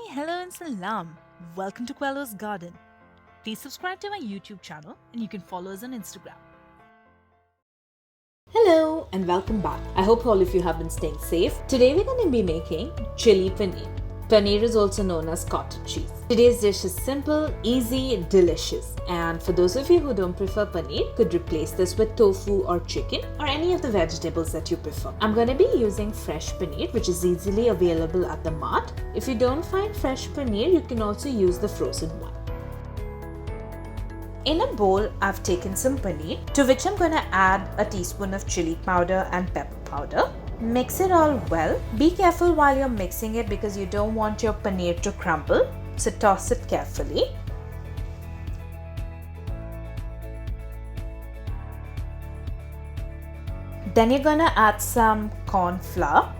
Hi, hello and salam. Welcome to CoelhosGarden. Please subscribe to my YouTube channel and you can follow us on Instagram. Hello and welcome back. I hope all of you have been staying safe. Today we're going to be making Chilli Paneer. Paneer is also known as cottage cheese. Today's dish is simple, easy, and delicious. And for those of you who don't prefer paneer, could replace this with tofu or chicken or any of the vegetables that you prefer. I'm going to be using fresh paneer, which is easily available at the mart. If you don't find fresh paneer, you can also use the frozen one. In a bowl, I've taken some paneer, to which I'm going to add a teaspoon of chili powder and pepper powder. Mix it all well. Be careful while you're mixing it because you don't want your paneer to crumble, so toss it carefully. Then you're going to add some corn flour.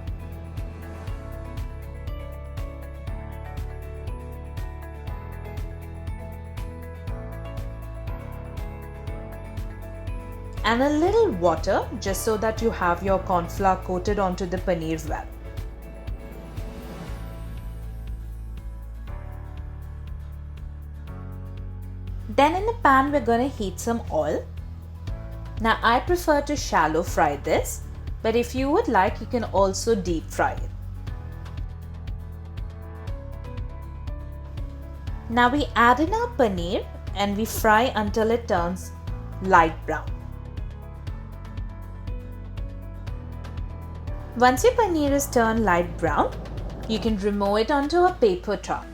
And a little water just so that you have your corn flour coated onto the paneer well. Then in the pan we're going to heat some oil. Now I prefer to shallow fry this, but if you would like you can also deep fry it. Now we add in our paneer and we fry until it turns light brown. Once your paneer is turned light brown, you can remove it onto a paper towel.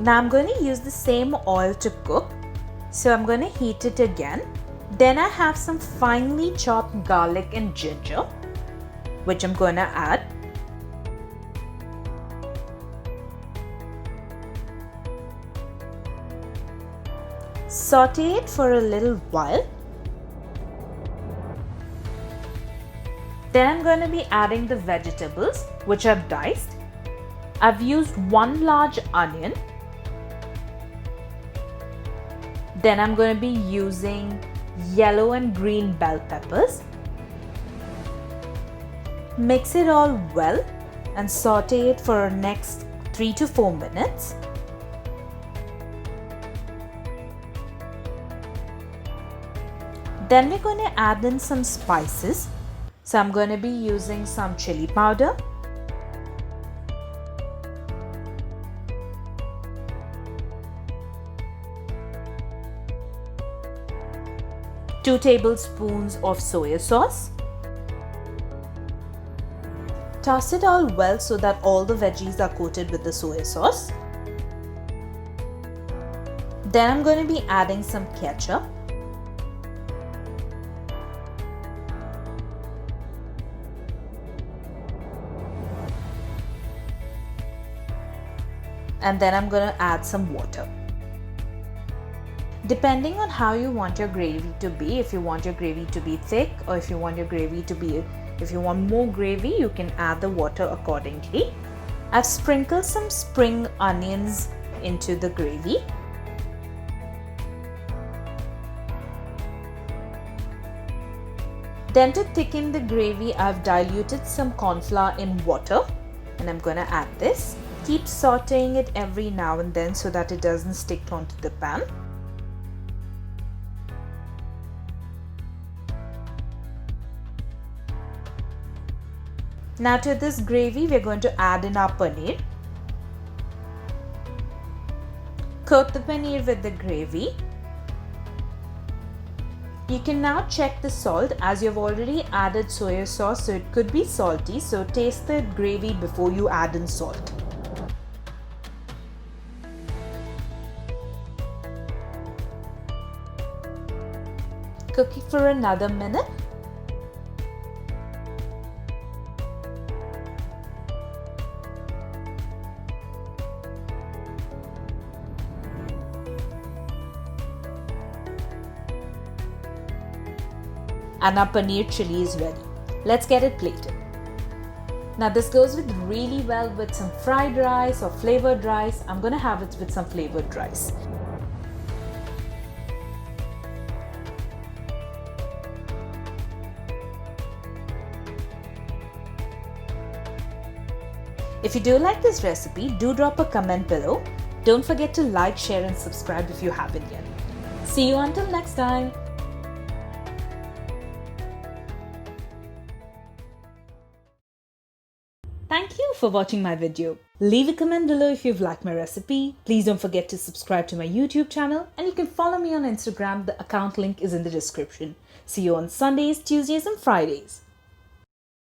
Now I'm going to use the same oil to cook, so I'm going to heat it again. Then I have some finely chopped garlic and ginger, which I'm going to add. Saute it for a little while. Then I'm going to be adding the vegetables, which I've diced. I've used one large onion. Then I'm going to be using yellow and green bell peppers. Mix it all well and saute it for the next 3 to 4 minutes. Then we're going to add in some spices. So I'm going to be using some chili powder, two tablespoons of soya sauce. Toss it all well so that all the veggies are coated with the soya sauce. Then I'm going to be adding some ketchup. And then I'm going to add some water. Depending on how you want your gravy to be, if you want your gravy to be thick or if you want your gravy to be, if you want more gravy, you can add the water accordingly. I've sprinkled some spring onions into the gravy. Then to thicken the gravy, I've diluted some corn flour in water and I'm going to add this. Keep sauteing it every now and then so that it doesn't stick onto the pan. Now to this gravy, we're going to add in our paneer. Coat the paneer with the gravy. You can now check the salt as you've already added soya sauce, so it could be salty, so taste the gravy before you add in salt. Cook it for another minute. And our paneer chilli is ready. Let's get it plated. Now this goes with really well with some fried rice or flavored rice. I'm going to have it with some flavored rice. If you do like this recipe, do drop a comment below. Don't forget to like, share and subscribe if you haven't yet. See you until next time. Thank you for watching my video. Leave a comment below if you've liked my recipe. Please don't forget to subscribe to my YouTube channel, and you can follow me on Instagram. The account link is in the description. See you on Sundays, Tuesdays and Fridays.